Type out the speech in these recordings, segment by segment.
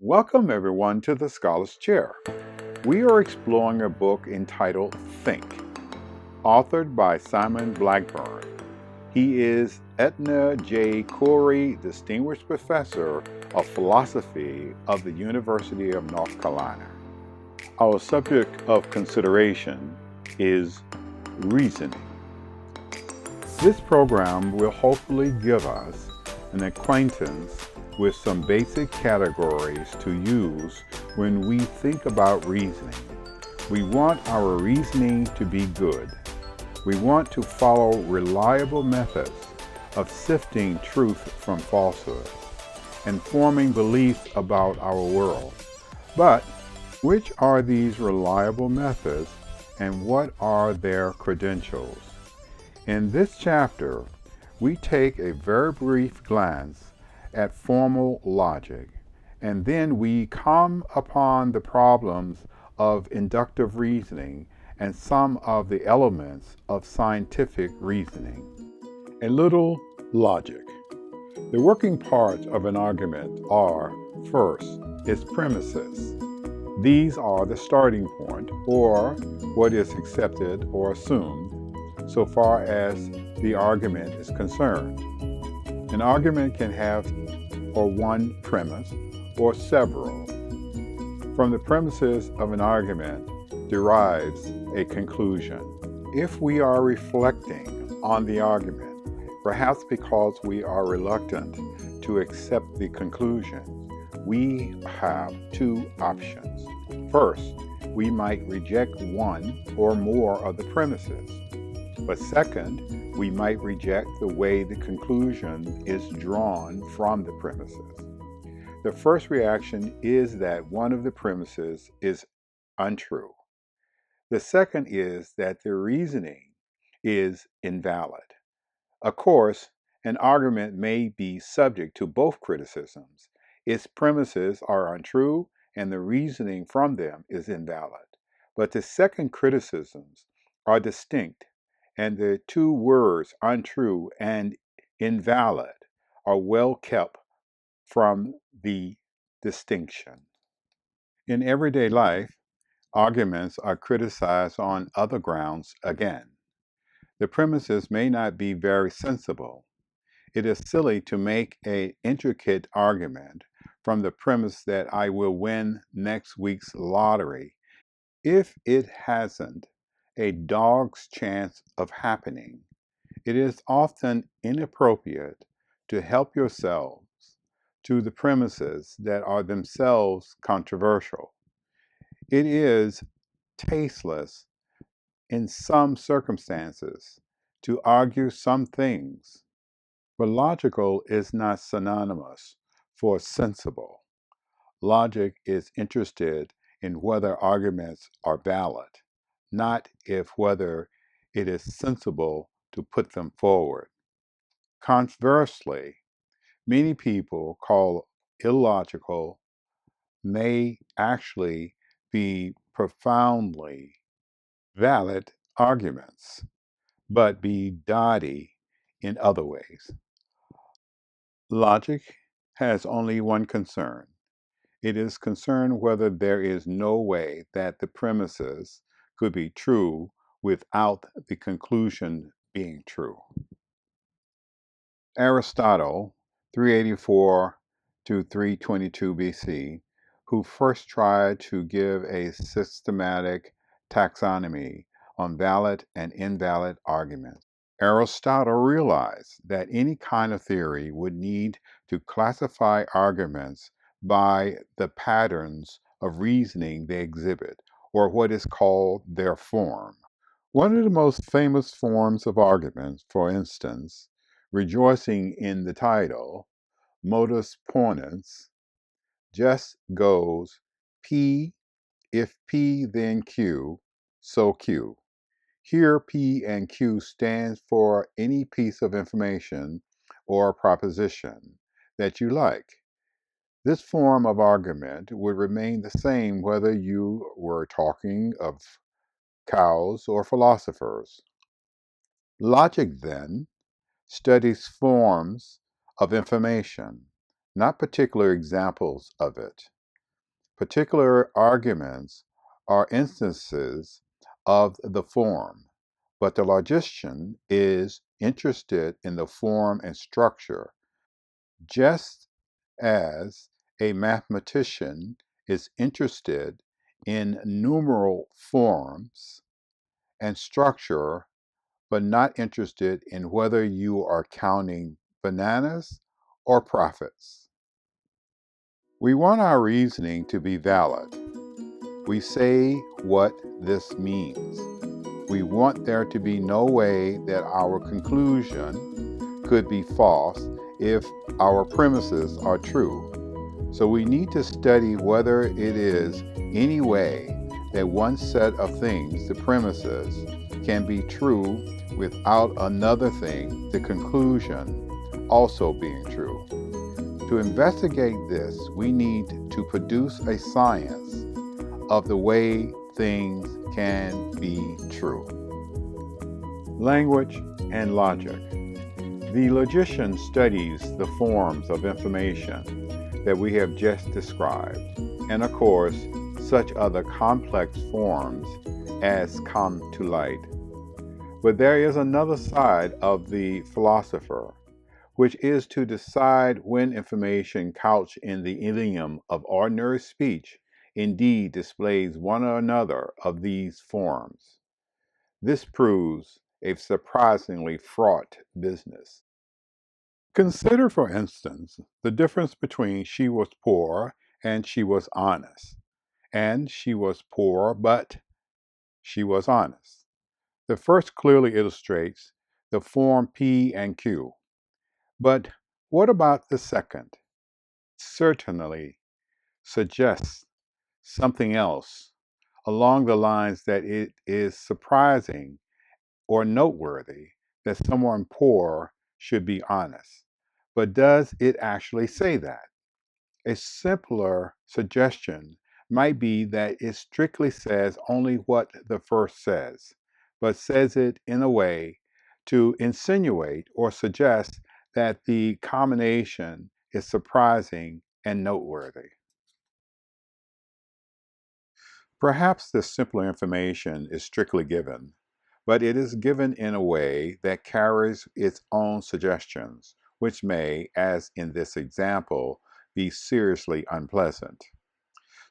Welcome, everyone, to the Scholar's Chair. We are exploring a book entitled Think, authored by Simon Blackburn. He is Edna J. Corey Distinguished Professor of Philosophy of the University of North Carolina. Our subject of consideration is reasoning. This program will hopefully give us an acquaintance with some basic categories to use when we think about reasoning. We want our reasoning to be good. We want to follow reliable methods of sifting truth from falsehood and forming beliefs about our world. But which are these reliable methods and what are their credentials? In this chapter, we take a very brief glance at formal logic, and then we come upon the problems of inductive reasoning and some of the elements of scientific reasoning. A little logic. The working parts of an argument are, first, its premises. These are the starting point, or what is accepted or assumed, so far as the argument is concerned. An argument can have or one premise or several. From the premises of an argument derives a conclusion. If we are reflecting on the argument, perhaps because we are reluctant to accept the conclusion, we have two options. First, we might reject one or more of the premises. But second, we might reject the way the conclusion is drawn from the premises. The first reaction is that one of the premises is untrue. The second is that the reasoning is invalid. Of course, an argument may be subject to both criticisms. Its premises are untrue and the reasoning from them is invalid. But the second criticisms are distinct, and the two words untrue and invalid are well kept from the distinction. In everyday life, arguments are criticized on other grounds again. The premises may not be very sensible. It is silly to make an intricate argument from the premise that I will win next week's lottery if it hasn't a dog's chance of happening. It is often inappropriate to help yourselves to the premises that are themselves controversial. It is tasteless in some circumstances to argue some things, but logical is not synonymous for sensible. Logic is interested in whether arguments are valid, not if whether it is sensible to put them forward. Conversely, many people call illogical may actually be profoundly valid arguments, but be dotty in other ways. Logic has only one concern. It is concerned whether there is no way that the premises could be true without the conclusion being true. Aristotle, 384 to 322 BC, who first tried to give a systematic taxonomy on valid and invalid arguments. Aristotle realized that any kind of theory would need to classify arguments by the patterns of reasoning they exhibit, or what is called their form. One of the most famous forms of argument, for instance, rejoicing in the title, modus ponens, just goes P, if P then Q, so Q. Here P and Q stands for any piece of information or proposition that you like. This form of argument would remain the same whether you were talking of cows or philosophers. Logic, then, studies forms of information, not particular examples of it. Particular arguments are instances of the form, but the logician is interested in the form and structure, just as a mathematician is interested in numeral forms and structure, but not interested in whether you are counting bananas or profits. We want our reasoning to be valid. We say what this means. We want there to be no way that our conclusion could be false if our premises are true. So we need to study whether it is any way that one set of things, the premises, can be true without another thing, the conclusion, also being true. To investigate this, we need to produce a science of the way things can be true. Language and logic. The logician studies the forms of information that we have just described, and of course, such other complex forms as come to light. But there is another side of the philosopher, which is to decide when information couched in the idiom of ordinary speech indeed displays one or another of these forms. This proves a surprisingly fraught business. Consider, for instance, the difference between she was poor and she was honest, and she was poor but she was honest. The first clearly illustrates the form P and Q. But what about the second? Certainly suggests something else along the lines that it is surprising or noteworthy that someone poor should be honest. But does it actually say that? A simpler suggestion might be that it strictly says only what the first says, but says it in a way to insinuate or suggest that the combination is surprising and noteworthy. Perhaps the simpler information is strictly given, but it is given in a way that carries its own suggestions, which may, as in this example, be seriously unpleasant.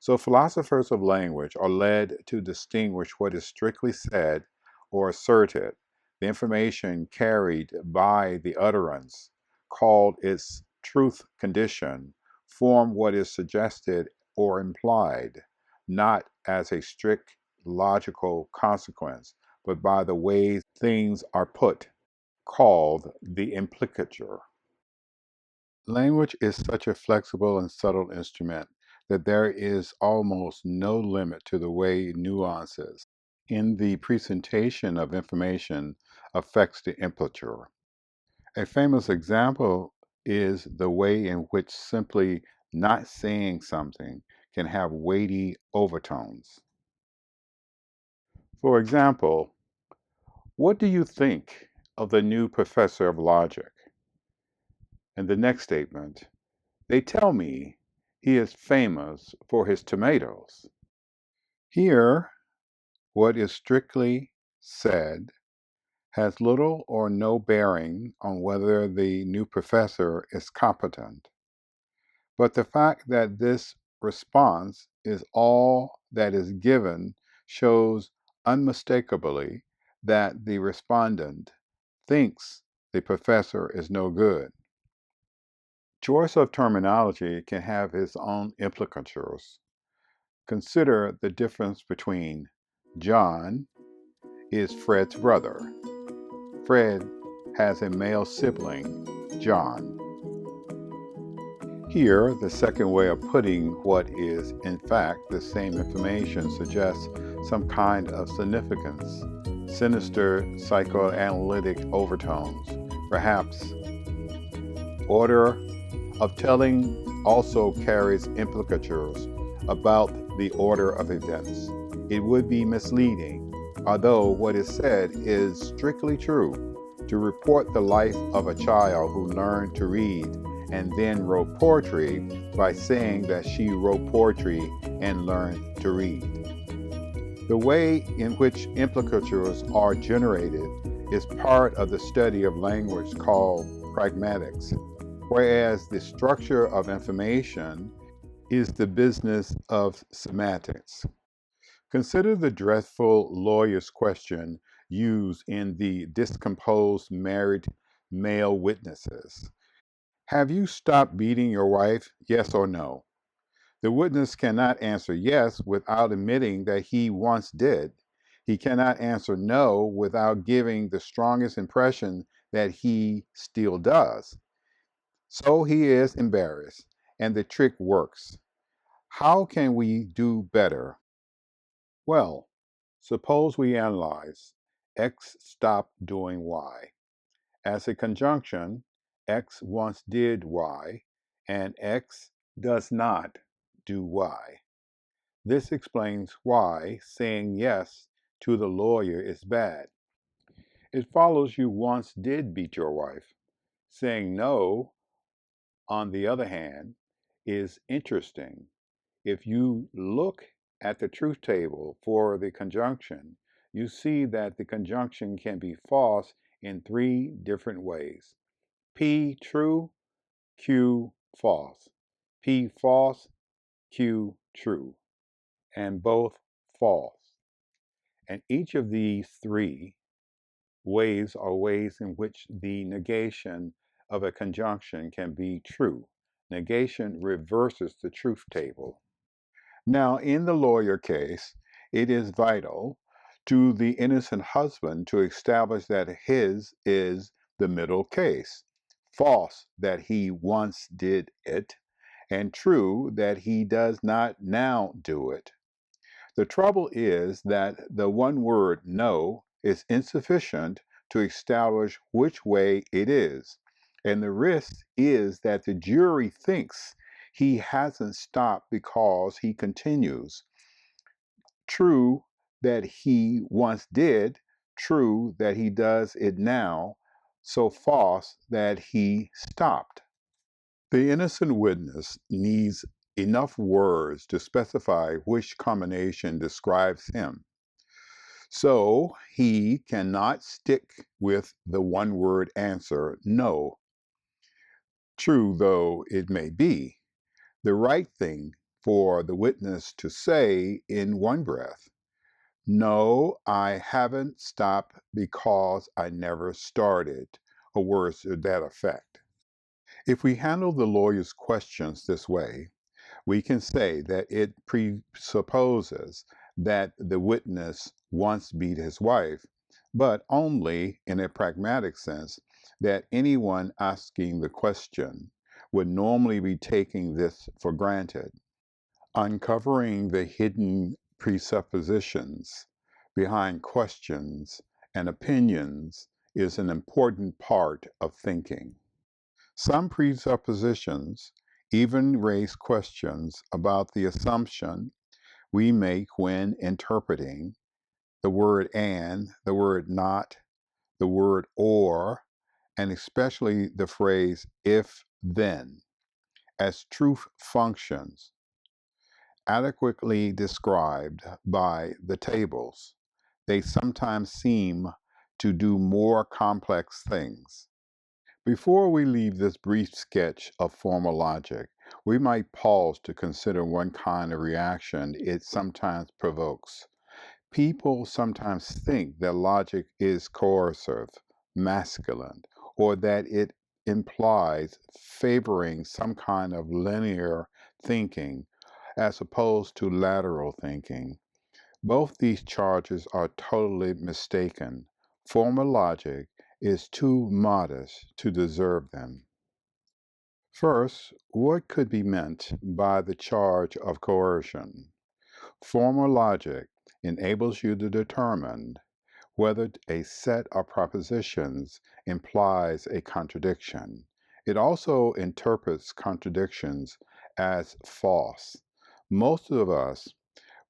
So philosophers of language are led to distinguish what is strictly said or asserted, the information carried by the utterance, called its truth condition, form what is suggested or implied, not as a strict logical consequence, but by the way things are put, called the implicature. Language is such a flexible and subtle instrument that there is almost no limit to the way nuances in the presentation of information affects the imprimatur. A famous example is the way in which simply not saying something can have weighty overtones. For example, what do you think of the new professor of logic? And the next statement, they tell me he is famous for his tomatoes. Here, what is strictly said has little or no bearing on whether the new professor is competent. But the fact that this response is all that is given shows unmistakably that the respondent thinks the professor is no good. Choice of terminology can have its own implicatures. Consider the difference between John is Fred's brother. Fred has a male sibling, John. Here, the second way of putting what is, in fact, the same information suggests some kind of significance, sinister psychoanalytic overtones, perhaps. Order of telling also carries implicatures about the order of events. It would be misleading, although what is said is strictly true, to report the life of a child who learned to read and then wrote poetry by saying that she wrote poetry and learn to read. The way in which implicatures are generated is part of the study of language called pragmatics, whereas the structure of information is the business of semantics. Consider the dreadful lawyer's question used in the discomposed married male witnesses. Have you stopped beating your wife? Yes or no? The witness cannot answer yes without admitting that he once did. He cannot answer no without giving the strongest impression that he still does. So he is embarrassed, and the trick works. How can we do better? Well, suppose we analyze X stopped doing Y. As a conjunction, X once did Y, and X does not do Y. This explains why saying yes to the lawyer is bad. It follows you once did beat your wife. Saying no, on the other hand, is interesting. If you look at the truth table for the conjunction, you see that the conjunction can be false in three different ways. P true, Q false. P false, Q true, and both false. And each of these three ways are ways in which the negation of a conjunction can be true. Negation reverses the truth table. Now, in the lawyer case, it is vital to the innocent husband to establish that his is the middle case. False that he once did it, and true that he does not now do it. The trouble is that the one word no is insufficient to establish which way it is. And the risk is that the jury thinks he hasn't stopped because he continues. True that he once did, true that he does it now, so false that he stopped. The innocent witness needs enough words to specify which combination describes him. So he cannot stick with the one word answer, no, true though it may be. The right thing for the witness to say in one breath, no, I haven't stopped because I never started, or words to that effect. If we handle the lawyer's questions this way, we can say that it presupposes that the witness once beat his wife, but only in a pragmatic sense that anyone asking the question would normally be taking this for granted. Uncovering the hidden presuppositions behind questions and opinions is an important part of thinking. Some presuppositions even raise questions about the assumption we make when interpreting the word and, the word not, the word or, and especially the phrase if then as truth functions adequately described by the tables. They sometimes seem to do more complex things. Before we leave this brief sketch of formal logic, we might pause to consider one kind of reaction it sometimes provokes. People sometimes think that logic is coercive, masculine, or that it implies favoring some kind of linear thinking as opposed to lateral thinking. Both these charges are totally mistaken. Formal logic is too modest to deserve them. First, what could be meant by the charge of coercion? Formal logic enables you to determine whether a set of propositions implies a contradiction. It also interprets contradictions as false. Most of us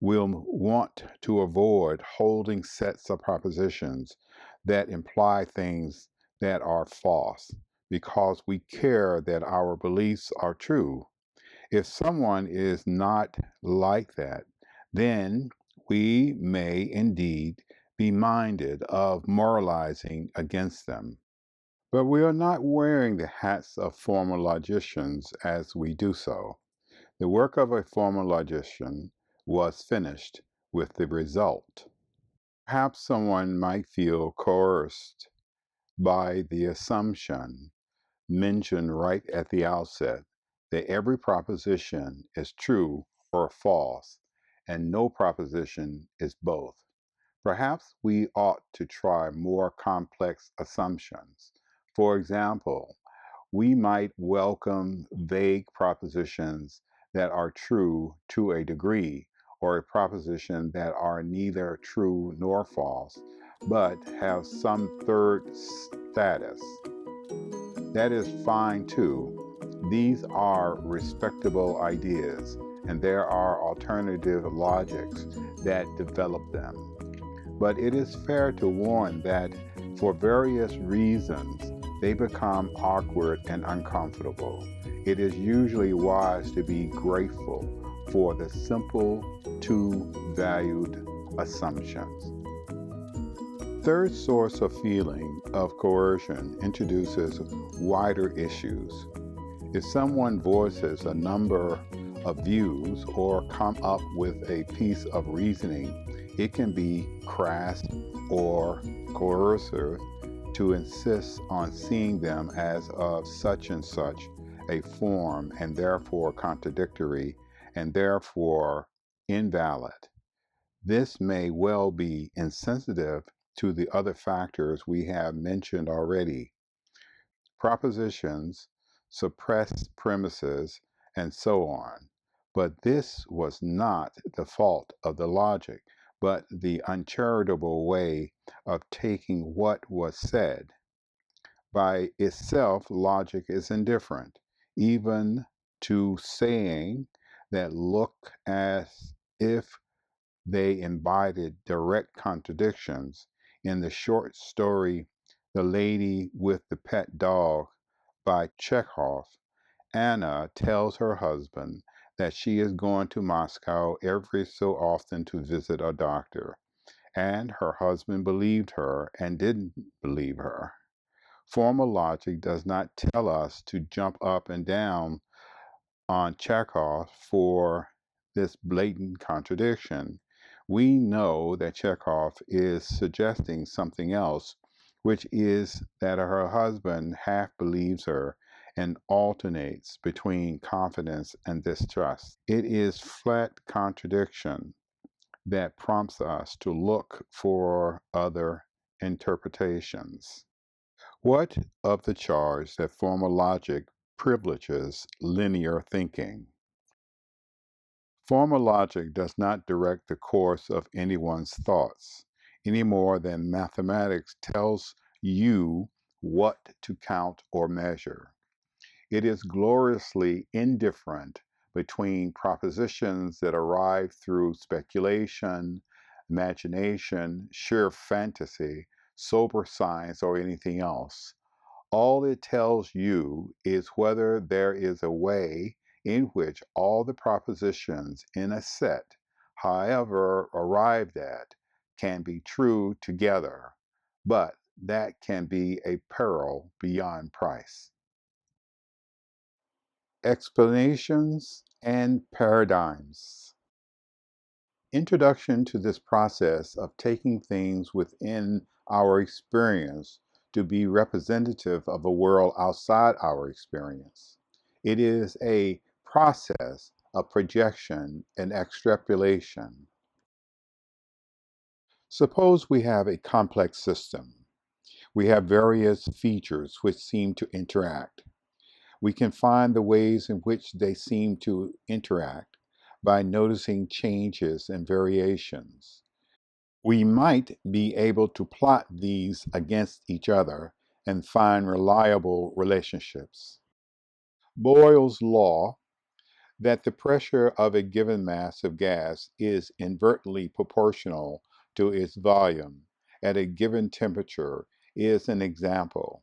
will want to avoid holding sets of propositions that imply things that are false because we care that our beliefs are true. If someone is not like that, then we may indeed be minded of moralizing against them. But we are not wearing the hats of former logicians as we do so. The work of a former logician was finished with the result. Perhaps someone might feel coerced by the assumption mentioned right at the outset that every proposition is true or false, and no proposition is both. Perhaps we ought to try more complex assumptions. For example, we might welcome vague propositions that are true to a degree, or a proposition that are neither true nor false, but have some third status. That is fine too. These are respectable ideas, and there are alternative logics that develop them. But it is fair to warn that for various reasons, they become awkward and uncomfortable. It is usually wise to be grateful for the simple two valued assumptions. Third source of feeling of coercion introduces wider issues. If someone voices a number of views or come up with a piece of reasoning, it can be crass or coercive to insist on seeing them as of such and such a form and therefore contradictory and therefore invalid. This may well be insensitive to the other factors we have mentioned already: propositions, suppressed premises, and so on. But this was not the fault of the logic, but the uncharitable way of taking what was said. By itself, logic is indifferent, even to saying that look as if they embodied direct contradictions. In the short story The Lady with the Pet Dog by Chekhov, Anna tells her husband that she is going to Moscow every so often to visit a doctor, and her husband believed her and didn't believe her. Formal logic does not tell us to jump up and down on Chekhov for this blatant contradiction. We know that Chekhov is suggesting something else, which is that her husband half believes her and alternates between confidence and distrust. It is flat contradiction that prompts us to look for other interpretations. What of the charge that formal logic privileges linear thinking? Formal logic does not direct the course of anyone's thoughts any more than mathematics tells you what to count or measure. It is gloriously indifferent between propositions that arrive through speculation, imagination, sheer fantasy, sober science, or anything else. All it tells you is whether there is a way in which all the propositions in a set, however arrived at, can be true together, but that can be a peril beyond price. Explanations and paradigms. Introduction to this process of taking things within our experience to be representative of a world outside our experience. It is a process of projection and extrapolation. Suppose we have a complex system. We have various features which seem to interact. We can find the ways in which they seem to interact by noticing changes and variations. We might be able to plot these against each other and find reliable relationships. Boyle's law that the pressure of a given mass of gas is inversely proportional to its volume at a given temperature is an example.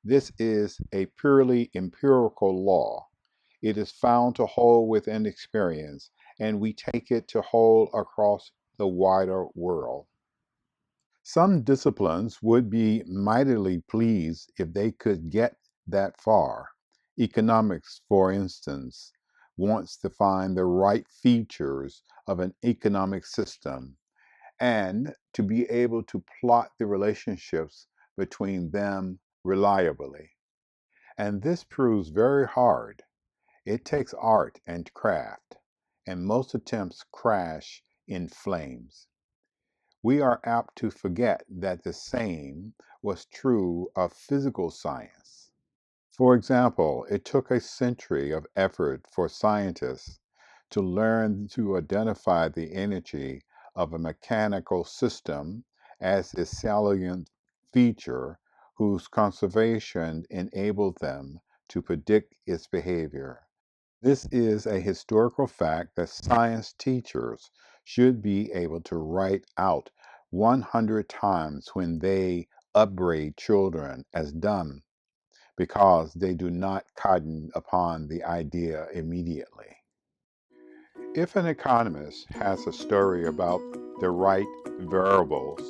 This is a purely empirical law. It is found to hold within experience, and we take it to hold across the wider world. Some disciplines would be mightily pleased if they could get that far. Economics, for instance, wants to find the right features of an economic system and to be able to plot the relationships between them reliably. And this proves very hard. It takes art and craft, and most attempts crash in flames. We are apt to forget that the same was true of physical science. For example, it took a century of effort for scientists to learn to identify the energy of a mechanical system as a salient feature whose conservation enabled them to predict its behavior. This is a historical fact that science teachers should be able to write out 100 times when they upbraid children as dumb because they do not cotton upon the idea immediately. If an economist has a story about the right variables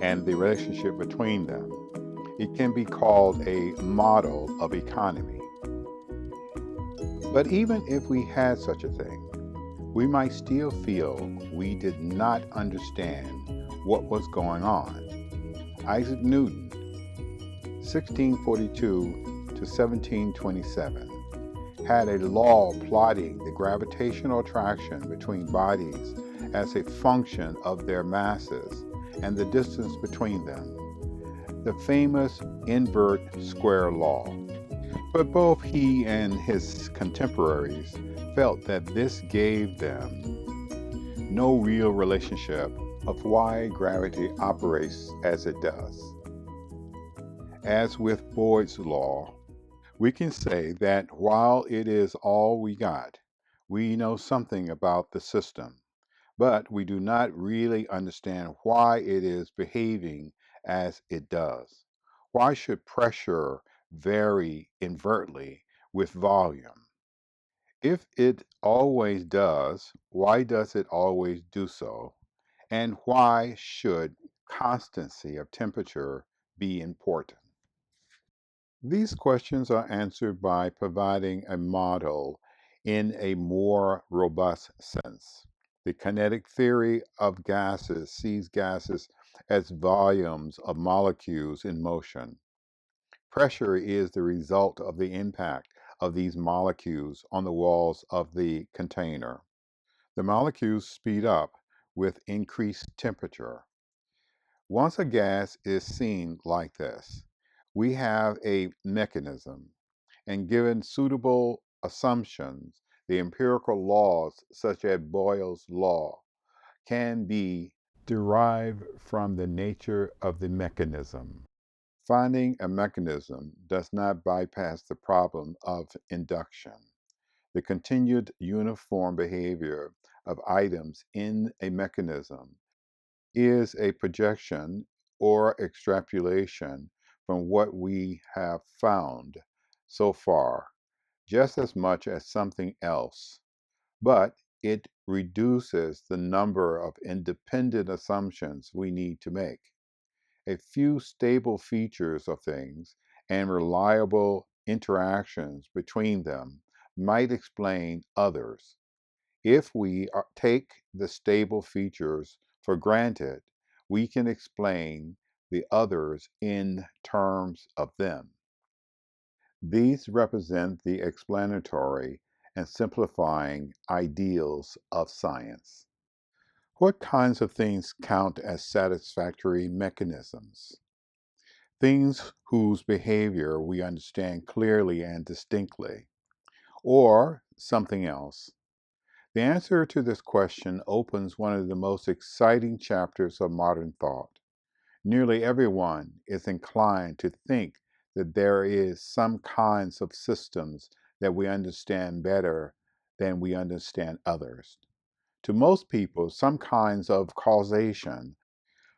and the relationship between them, it can be called a model of economy. But even if we had such a thing, we might still feel we did not understand what was going on. Isaac Newton, 1642 to 1727, had a law plotting the gravitational attraction between bodies as a function of their masses and the distance between them, the famous invert square law. But both he and his contemporaries felt that this gave them no real relationship of why gravity operates as it does. As with Boyd's law, we can say that while it is all we got, we know something about the system, but we do not really understand why it is behaving as it does. Why should pressure vary invertly with volume? If it always does, why does it always do so? And why should constancy of temperature be important? These questions are answered by providing a model in a more robust sense. The kinetic theory of gases sees gases as volumes of molecules in motion. Pressure is the result of the impact of these molecules on the walls of the container. The molecules speed up with increased temperature. Once a gas is seen like this, we have a mechanism, and given suitable assumptions, the empirical laws, such as Boyle's law, can be derived from the nature of the mechanism. Finding a mechanism does not bypass the problem of induction. The continued uniform behavior of items in a mechanism is a projection or extrapolation from what we have found so far, just as much as something else, but it reduces the number of independent assumptions we need to make. A few stable features of things and reliable interactions between them might explain others. If we take the stable features for granted, we can explain the others in terms of them. These represent the explanatory and simplifying ideals of science. What kinds of things count as satisfactory mechanisms? Things whose behavior we understand clearly and distinctly, or something else. The answer to this question opens one of the most exciting chapters of modern thought. Nearly everyone is inclined to think that there is some kinds of systems that we understand better than we understand others. To most people, some kinds of causation,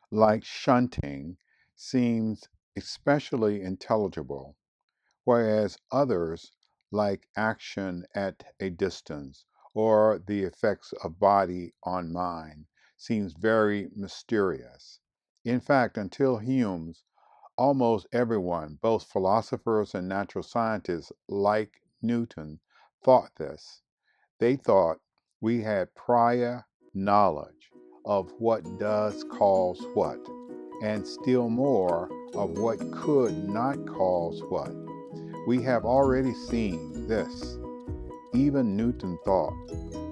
like shunting, seems especially intelligible, whereas others, like action at a distance or the effects of body on mind, seems very mysterious. In fact, until Hume's, almost everyone, both philosophers and natural scientists like Newton, thought this. They thought we had prior knowledge of what does cause what, and still more of what could not cause what. We have already seen this. Even Newton thought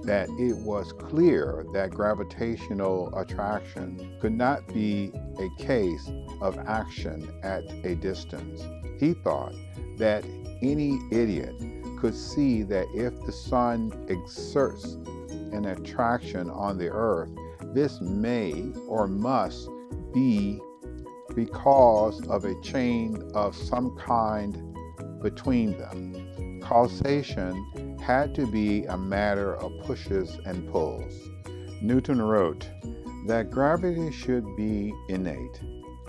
that it was clear that gravitational attraction could not be a case of action at a distance. He thought that any idiot could see that if the sun exerts an attraction on the earth, this may or must be because of a chain of some kind between them. Causation had to be a matter of pushes and pulls. Newton wrote that gravity should be innate,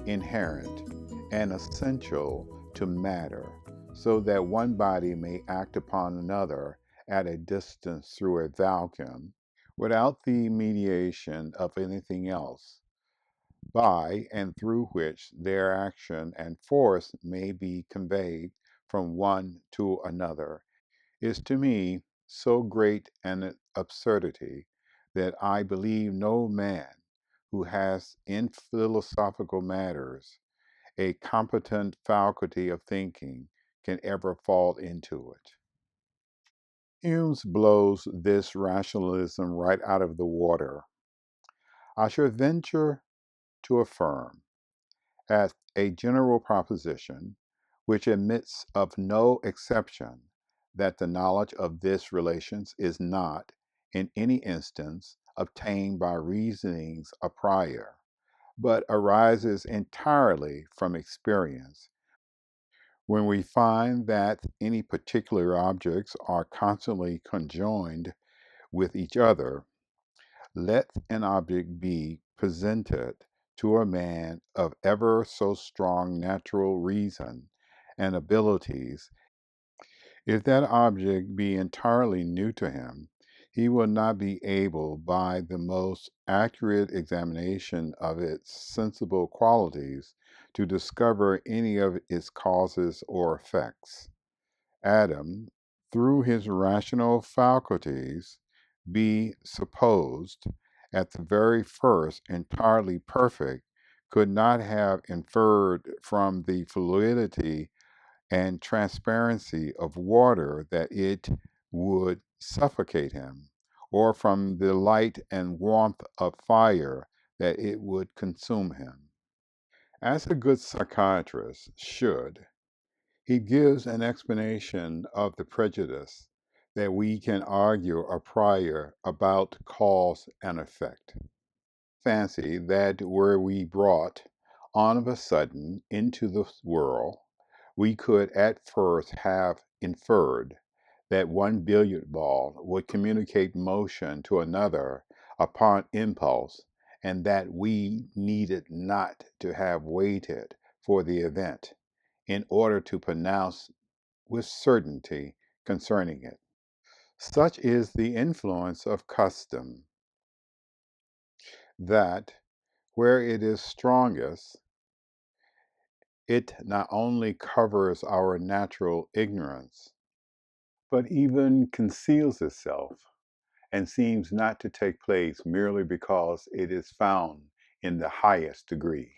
inherent, and essential to matter, so that one body may act upon another at a distance through a vacuum without the mediation of anything else, by and through which their action and force may be conveyed from one to another, is to me so great an absurdity that I believe no man who has in philosophical matters a competent faculty of thinking can ever fall into it. Hume blows this rationalism right out of the water. I should venture to affirm, as a general proposition, which admits of no exception, that the knowledge of this relations is not, in any instance, obtained by reasonings a prior, but arises entirely from experience, when we find that any particular objects are constantly conjoined with each other. Let an object be presented to a man of ever so strong natural reason and abilities. If that object be entirely new to him, he will not be able, by the most accurate examination of its sensible qualities, to discover any of its causes or effects. Adam, through his rational faculties, be supposed, at the very first, entirely perfect, could not have inferred from the fluidity and transparency of water that it would suffocate him, or from the light and warmth of fire that it would consume him. As a good psychiatrist should, he gives an explanation of the prejudice that we can argue a prior about cause and effect. Fancy that were we brought on of a sudden into the world, we could at first have inferred that one billiard ball would communicate motion to another upon impulse, and that we needed not to have waited for the event in order to pronounce with certainty concerning it. Such is the influence of custom, that where it is strongest, it not only covers our natural ignorance, but even conceals itself and seems not to take place merely because it is found in the highest degree.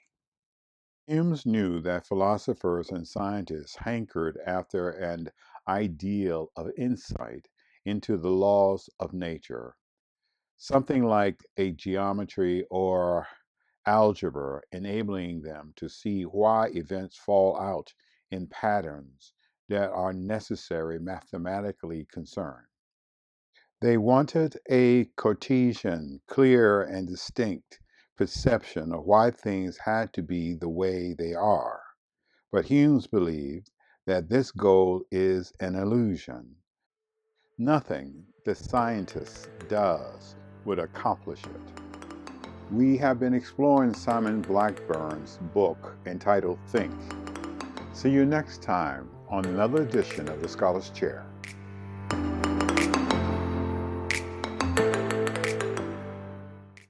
Hume knew that philosophers and scientists hankered after an ideal of insight into the laws of nature, something like a geometry or algebra, enabling them to see why events fall out in patterns that are necessary mathematically concerned. They wanted a Cartesian, clear and distinct perception of why things had to be the way they are. But Hume believed that this goal is an illusion. Nothing the scientist does would accomplish it. We have been exploring Simon Blackburn's book entitled Think. See you next time on another edition of The Scholar's Chair.